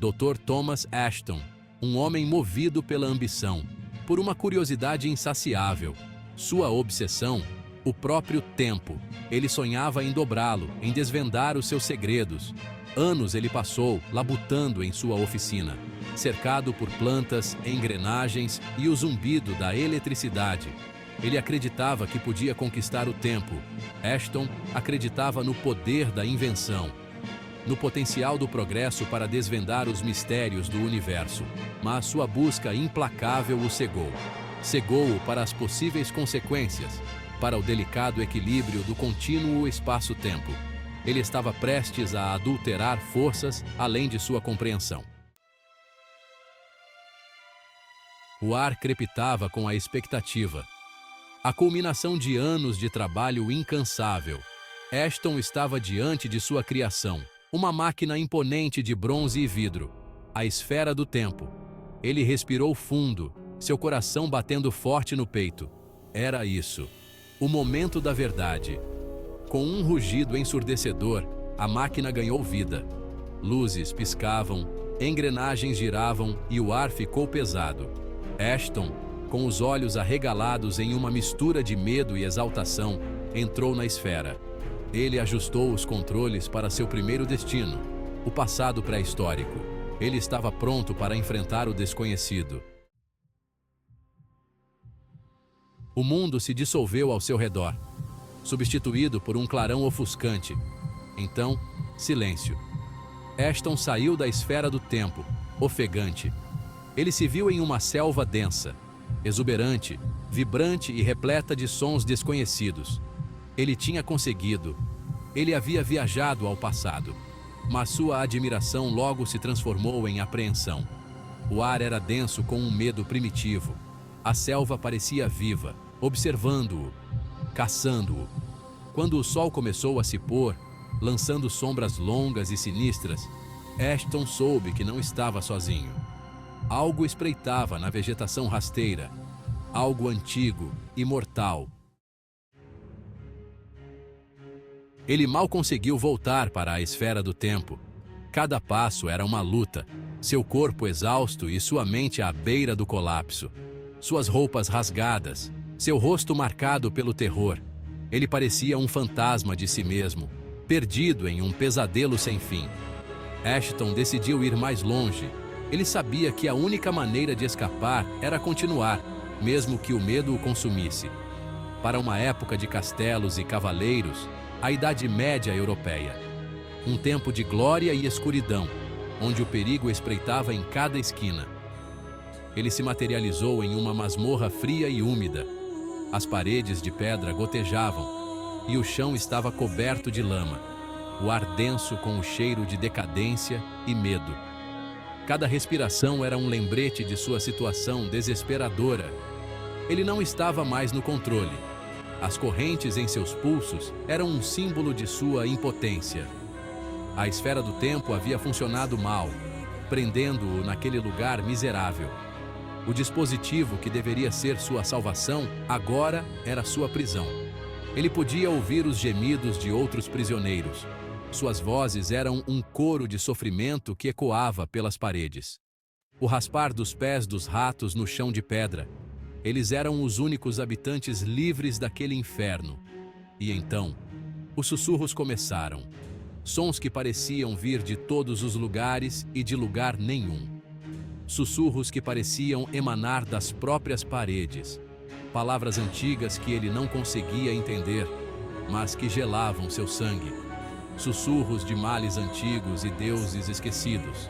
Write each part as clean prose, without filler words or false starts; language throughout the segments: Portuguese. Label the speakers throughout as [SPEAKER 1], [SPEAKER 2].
[SPEAKER 1] Dr. Thomas Ashton, um homem movido pela ambição, por uma curiosidade insaciável. Sua obsessão, o próprio tempo. Ele sonhava em dobrá-lo, em desvendar os seus segredos. Anos ele passou labutando em sua oficina, cercado por plantas, engrenagens e o zumbido da eletricidade. Ele acreditava que podia conquistar o tempo. Ashton acreditava no poder da invenção, no potencial do progresso para desvendar os mistérios do universo. Mas sua busca implacável o cegou. Cegou-o para as possíveis consequências, para o delicado equilíbrio do contínuo espaço-tempo. Ele estava prestes a adulterar forças além de sua compreensão. O ar crepitava com a expectativa. A culminação de anos de trabalho incansável. Ashton estava diante de sua criação, uma máquina imponente de bronze e vidro, a esfera do tempo. Ele respirou fundo, seu coração batendo forte no peito. Era isso, o momento da verdade. Com um rugido ensurdecedor, a máquina ganhou vida. Luzes piscavam, engrenagens giravam e o ar ficou pesado. Ashton, com os olhos arregalados em uma mistura de medo e exaltação, entrou na esfera. Ele ajustou os controles para seu primeiro destino, o passado pré-histórico. Ele estava pronto para enfrentar o desconhecido. O mundo se dissolveu ao seu redor, substituído por um clarão ofuscante. Então, silêncio. Ashton saiu da esfera do tempo, ofegante. Ele se viu em uma selva densa, exuberante, vibrante e repleta de sons desconhecidos. Ele tinha conseguido. Ele havia viajado ao passado. Mas sua admiração logo se transformou em apreensão. O ar era denso com um medo primitivo. A selva parecia viva, observando-o, caçando-o. Quando o sol começou a se pôr, lançando sombras longas e sinistras, Ashton soube que não estava sozinho. Algo espreitava na vegetação rasteira, algo antigo, imortal. Ele mal conseguiu voltar para a esfera do tempo. Cada passo era uma luta, seu corpo exausto e sua mente à beira do colapso. Suas roupas rasgadas, seu rosto marcado pelo terror. Ele parecia um fantasma de si mesmo, perdido em um pesadelo sem fim. Ashton decidiu ir mais longe. Ele sabia que a única maneira de escapar era continuar, mesmo que o medo o consumisse. Para uma época de castelos e cavaleiros, a Idade Média europeia. Um tempo de glória e escuridão, onde o perigo espreitava em cada esquina. Ele se materializou em uma masmorra fria e úmida. As paredes de pedra gotejavam, e o chão estava coberto de lama, o ar denso com o cheiro de decadência e medo. Cada respiração era um lembrete de sua situação desesperadora. Ele não estava mais no controle. As correntes em seus pulsos eram um símbolo de sua impotência. A esfera do tempo havia funcionado mal, prendendo-o naquele lugar miserável. O dispositivo que deveria ser sua salvação, agora era sua prisão. Ele podia ouvir os gemidos de outros prisioneiros. Suas vozes eram um coro de sofrimento que ecoava pelas paredes. O raspar dos pés dos ratos no chão de pedra. Eles eram os únicos habitantes livres daquele inferno. E então, os sussurros começaram. Sons que pareciam vir de todos os lugares e de lugar nenhum. Sussurros que pareciam emanar das próprias paredes. Palavras antigas que ele não conseguia entender, mas que gelavam seu sangue. Sussurros de males antigos e deuses esquecidos.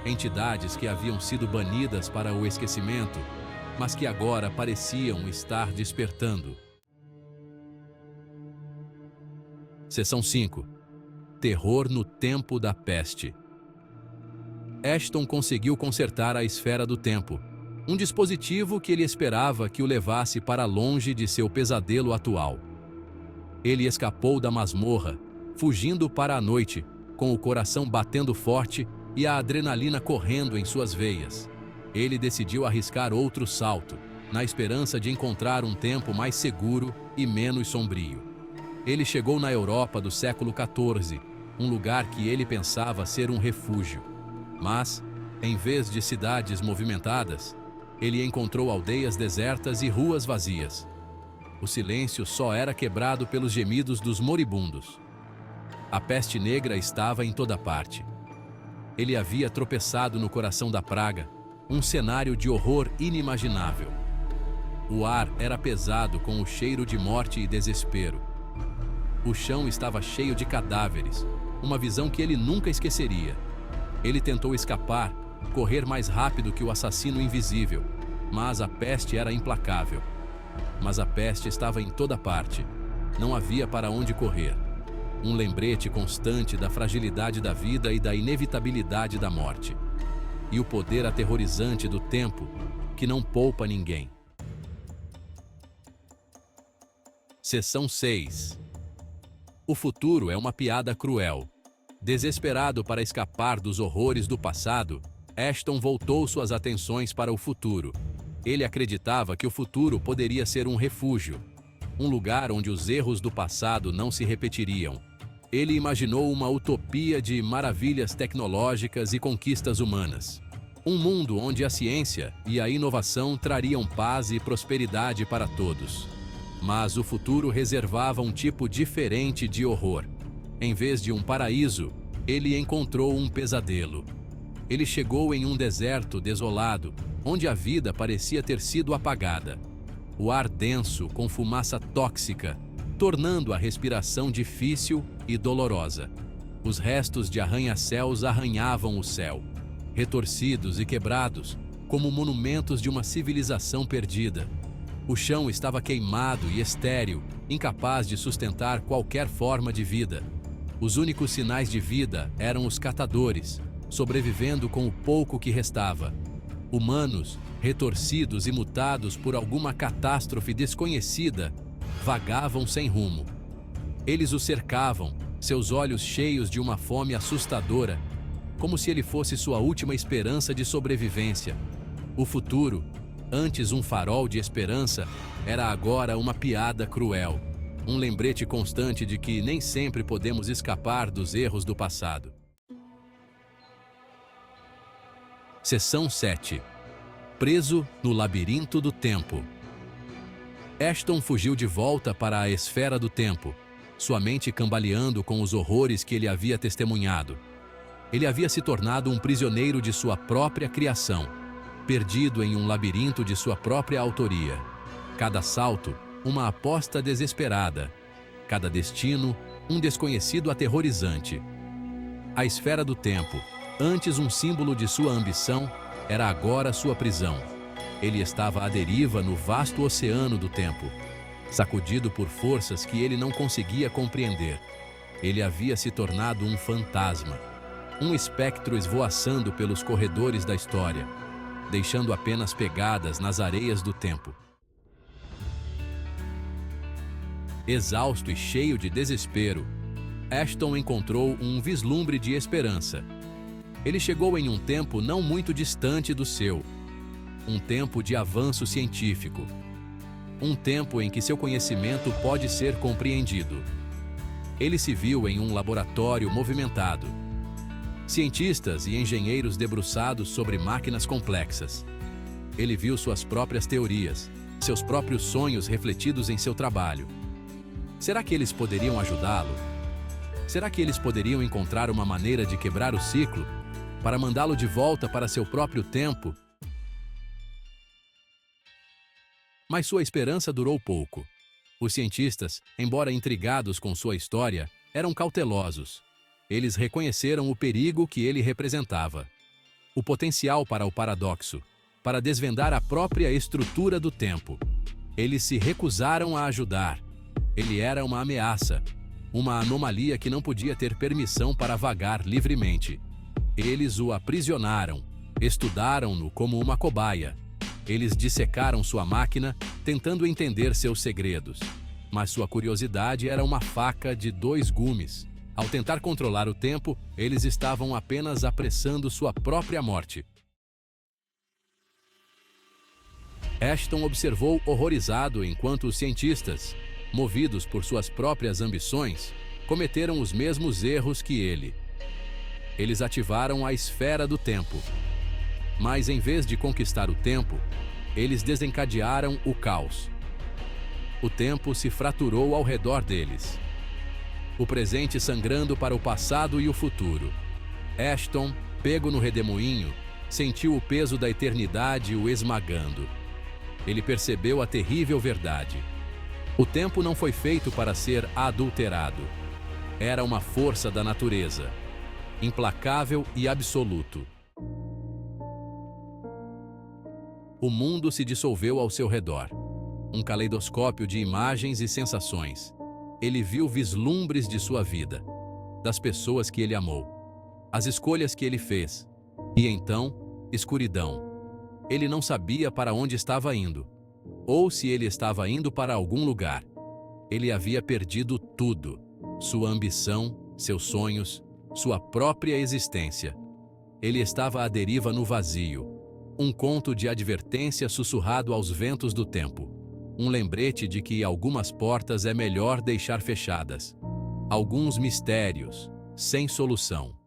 [SPEAKER 1] Entidades que haviam sido banidas para o esquecimento, mas que agora pareciam estar despertando. Seção 5. Terror no tempo da peste. Ashton conseguiu consertar a esfera do tempo, um dispositivo que ele esperava que o levasse para longe de seu pesadelo atual. Ele escapou da masmorra, fugindo para a noite, com o coração batendo forte e a adrenalina correndo em suas veias. Ele decidiu arriscar outro salto, na esperança de encontrar um tempo mais seguro e menos sombrio. Ele chegou na Europa do século XIV, um lugar que ele pensava ser um refúgio. Mas, Em vez de cidades movimentadas, ele encontrou aldeias desertas e ruas vazias. O silêncio só era quebrado pelos gemidos dos moribundos. A peste negra estava em toda parte. Ele havia tropeçado no coração da praga, um cenário de horror inimaginável. O ar era pesado com o cheiro de morte e desespero. O chão estava cheio de cadáveres, uma visão que ele nunca esqueceria. Ele tentou escapar, correr mais rápido que o assassino invisível, mas a peste era implacável. Mas a peste estava em toda parte. Não havia para onde correr. Um lembrete constante da fragilidade da vida e da inevitabilidade da morte. E o poder aterrorizante do tempo, que não poupa ninguém. Seção 6. O futuro é uma piada cruel. Desesperado para escapar dos horrores do passado, Ashton voltou suas atenções para o futuro. Ele acreditava que o futuro poderia ser um refúgio, um lugar onde os erros do passado não se repetiriam. Ele imaginou uma utopia de maravilhas tecnológicas e conquistas humanas. Um mundo onde a ciência e a inovação trariam paz e prosperidade para todos. Mas o futuro reservava um tipo diferente de horror. Em vez de um paraíso, ele encontrou um pesadelo. Ele chegou em um deserto desolado, onde a vida parecia ter sido apagada. O ar denso com fumaça tóxica, tornando a respiração difícil e dolorosa. Os restos de arranha-céus arranhavam o céu, retorcidos e quebrados, como monumentos de uma civilização perdida. O chão estava queimado e estéril, incapaz de sustentar qualquer forma de vida. Os únicos sinais de vida eram os catadores, sobrevivendo com o pouco que restava. Humanos, retorcidos e mutados por alguma catástrofe desconhecida, vagavam sem rumo. Eles o cercavam, seus olhos cheios de uma fome assustadora, como se ele fosse sua última esperança de sobrevivência. O futuro, antes um farol de esperança, era agora uma piada cruel, um lembrete constante de que nem sempre podemos escapar dos erros do passado. Seção 7. Preso no labirinto do tempo. Ashton fugiu de volta para a esfera do tempo, sua mente cambaleando com os horrores que ele havia testemunhado. Ele havia se tornado um prisioneiro de sua própria criação, perdido em um labirinto de sua própria autoria. Cada salto, uma aposta desesperada. Cada destino, um desconhecido aterrorizante. A esfera do tempo, antes um símbolo de sua ambição, era agora sua prisão. Ele estava à deriva no vasto oceano do tempo, sacudido por forças que ele não conseguia compreender. Ele havia se tornado um fantasma, um espectro esvoaçando pelos corredores da história, deixando apenas pegadas nas areias do tempo. Exausto e cheio de desespero, Ashton encontrou um vislumbre de esperança. Ele chegou em um tempo não muito distante do seu, um tempo de avanço científico, um tempo em que seu conhecimento pode ser compreendido. Ele se viu em um laboratório movimentado, cientistas e engenheiros debruçados sobre máquinas complexas. Ele viu suas próprias teorias, seus próprios sonhos refletidos em seu trabalho. Será que eles poderiam ajudá-lo? Será que eles poderiam encontrar uma maneira de quebrar o ciclo, para mandá-lo de volta para seu próprio tempo? Mas sua esperança durou pouco. Os cientistas, embora intrigados com sua história, eram cautelosos. Eles reconheceram o perigo que ele representava, o potencial para o paradoxo, para desvendar a própria estrutura do tempo. Eles se recusaram a ajudar. Ele era uma ameaça, uma anomalia que não podia ter permissão para vagar livremente. Eles o aprisionaram, estudaram-no como uma cobaia. Eles dissecaram sua máquina, tentando entender seus segredos. Mas sua curiosidade era uma faca de 2 gumes. Ao tentar controlar o tempo, eles estavam apenas apressando sua própria morte. Ashton observou horrorizado enquanto os cientistas, movidos por suas próprias ambições, cometeram os mesmos erros que ele. Eles ativaram a esfera do tempo, Mas em vez de conquistar o tempo, eles desencadearam o caos. O tempo se fraturou ao redor deles. O presente sangrando para o passado e o futuro. Ashton, pego no redemoinho, sentiu o peso da eternidade o esmagando. Ele percebeu a terrível verdade. O tempo não foi feito para ser adulterado. Era uma força da natureza, implacável e absoluto. O mundo se dissolveu ao seu redor. Um caleidoscópio de imagens e sensações. Ele viu vislumbres de sua vida, das pessoas que ele amou, as escolhas que ele fez. E então, escuridão. Ele não sabia para onde estava indo, ou se ele estava indo para algum lugar. Ele havia perdido tudo: sua ambição, seus sonhos, sua própria existência. Ele estava à deriva no vazio, um conto de advertência sussurrado aos ventos do tempo. Um lembrete de que algumas portas é melhor deixar fechadas. Alguns mistérios, sem solução.